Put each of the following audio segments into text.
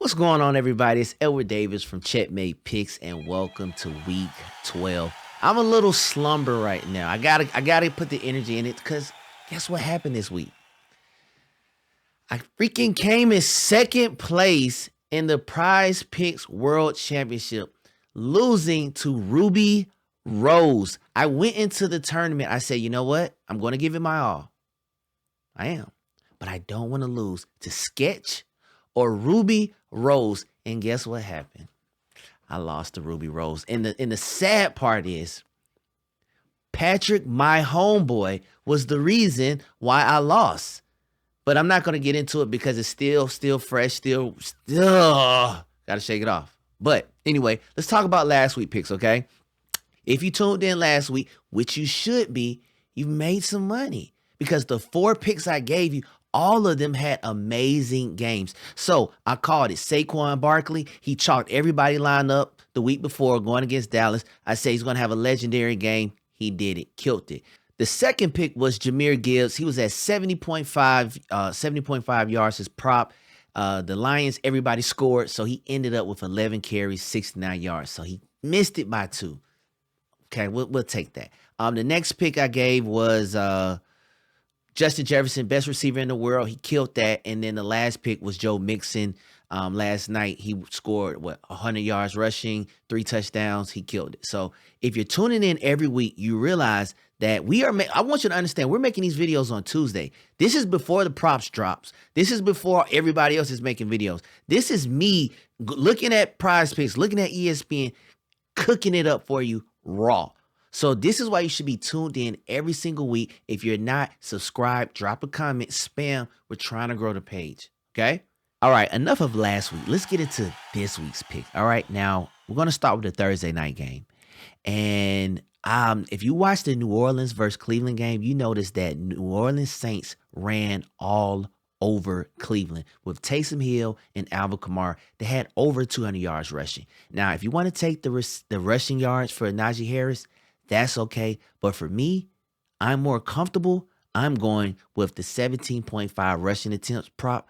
What's going on, everybody? It's Edward Davis from Checkmate Picks, and welcome to Week 12. I'm a little slumber right now. I gotta put the energy in it because guess what happened this week? I freaking came in second place in the Prize Picks World Championship, losing to Ruby Rose. I went into the tournament. I said, you know what? I'm going to give it my all. I am. But I don't want to lose to Sketch or Ruby Rose. And guess what happened? I lost to Ruby Rose. And the sad part is Patrick, my homeboy, was the reason why I lost. But I'm not going to get into it because it's still fresh, still got to shake it off. But anyway, let's talk about last week picks, okay? If you tuned in last week, which you should be, you've made some money because the 4 picks I gave you, all of them had amazing games. So I called it Saquon Barkley. He chalked everybody lined up the week before going against Dallas. I say he's going to have a legendary game. He did it, killed it. The second pick was Jahmyr Gibbs. He was at 70.5 yards his prop. The Lions, everybody scored, so he ended up with 11 carries, 69 yards. So he missed it by 2. Okay, we'll take that. The next pick I gave was Justin Jefferson, best receiver in the world. He killed that. And then the last pick was Joe Mixon. Last night, he scored, 100 yards rushing, 3 touchdowns. He killed it. So if you're tuning in every week, you realize that I want you to understand, we're making these videos on Tuesday. This is before the props drops. This is before everybody else is making videos. This is me looking at Prize Picks, looking at ESPN, cooking it up for you raw. So this is why you should be tuned in every single week. If you're not subscribed, drop a comment, spam. We're trying to grow the page, okay? All right, enough of last week. Let's get into this week's pick. All right, now we're going to start with the Thursday night game. And if you watch the New Orleans versus Cleveland game, you notice that New Orleans Saints ran all over Cleveland with Taysom Hill and Alvin Kamara. They had over 200 yards rushing. Now, if you want to take the rushing yards for Najee Harris, that's okay. But for me, I'm more comfortable. I'm going with the 17.5 rushing attempts prop.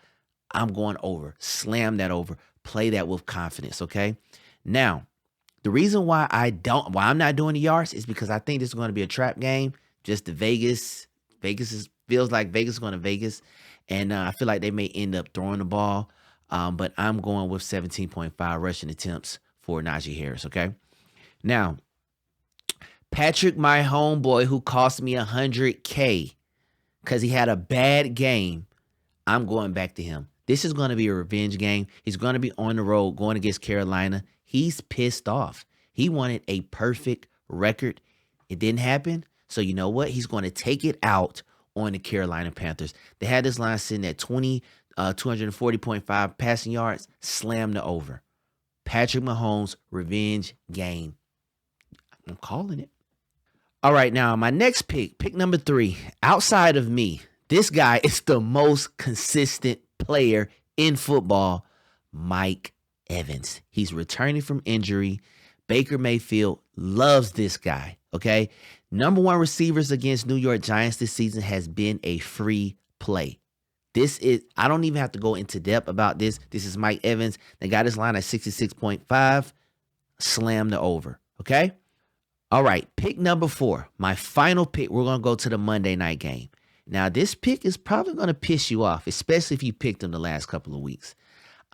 I'm going over. Slam that over. Play that with confidence, okay? Now, the reason why I'm not doing the yards is because I think this is going to be a trap game. Just the Vegas feels like Vegas is going to Vegas. And I feel like they may end up throwing the ball. But I'm going with 17.5 rushing attempts for Najee Harris, okay? Now, Patrick, my homeboy, who cost me $100K because he had a bad game, I'm going back to him. This is going to be a revenge game. He's going to be on the road going against Carolina. He's pissed off. He wanted a perfect record. It didn't happen. So you know what? He's going to take it out on the Carolina Panthers. They had this line sitting at 240.5 passing yards. Slam the over. Patrick Mahomes, revenge game. I'm calling it. All right, now my next pick number 3, outside of me, this guy is the most consistent player in football, Mike Evans. He's returning from injury. Baker Mayfield loves this guy, okay? Number 1 receivers against New York Giants this season has been a free play. I don't even have to go into depth about this. This is Mike Evans. They got his line at 66.5. Slam the over, okay? All right, pick number 4, my final pick. We're going to go to the Monday night game. Now, this pick is probably going to piss you off, especially if you picked him the last couple of weeks.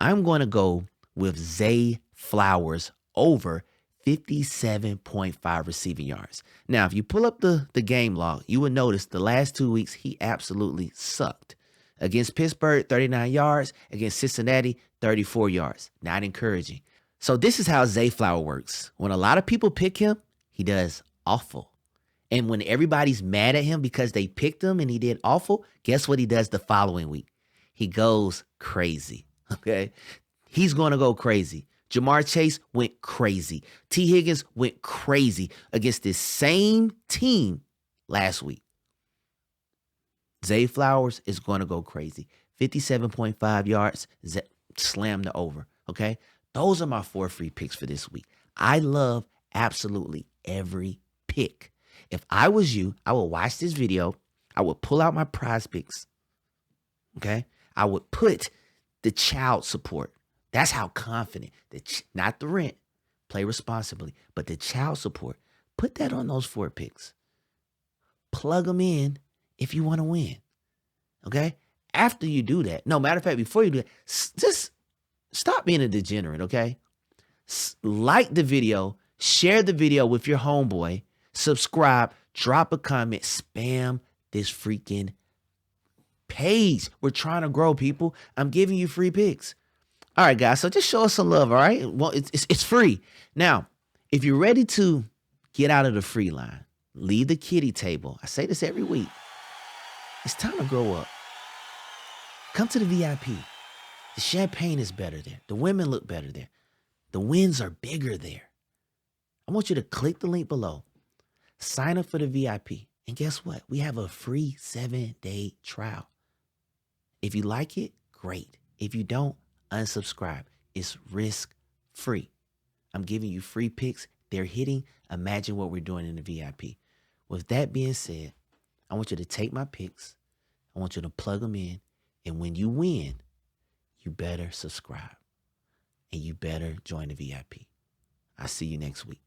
I'm going to go with Zay Flowers over 57.5 receiving yards. Now, if you pull up the game log, you will notice the last 2 weeks, he absolutely sucked. Against Pittsburgh, 39 yards. Against Cincinnati, 34 yards. Not encouraging. So this is how Zay Flower works. When a lot of people pick him, he does awful. And when everybody's mad at him because they picked him and he did awful, guess what he does the following week? He goes crazy, okay? He's going to go crazy. Jamar Chase went crazy. T. Higgins went crazy against this same team last week. Zay Flowers is going to go crazy. 57.5 yards, slam the over, okay? Those are my 4 free picks for this week. I love absolutely every pick. If I was you, I would watch this video. I would pull out my Prize Picks, okay? I would put the child support, That's how confident, not the rent, play responsibly, but the child support, put that on those 4 picks. Plug them in if you want to win. Okay? After you do that, no, matter of fact, before you do that, just stop being a degenerate, okay? Like the video, share the video with your homeboy, subscribe, drop a comment, spam this freaking page. We're trying to grow, people. I'm giving you free picks. All right, guys, so just show us some love, all right? Well, it's free. Now, if you're ready to get out of the free line, leave the kiddie table. I say this every week. It's time to grow up. Come to the VIP. The champagne is better there. The women look better there. The wins are bigger there. I want you to click the link below. Sign up for the VIP. And guess what? We have a free 7-day trial. If you like it, great. If you don't, unsubscribe. It's risk-free. I'm giving you free picks. They're hitting. Imagine what we're doing in the VIP. With that being said, I want you to take my picks. I want you to plug them in. And when you win, you better subscribe. And you better join the VIP. I'll see you next week.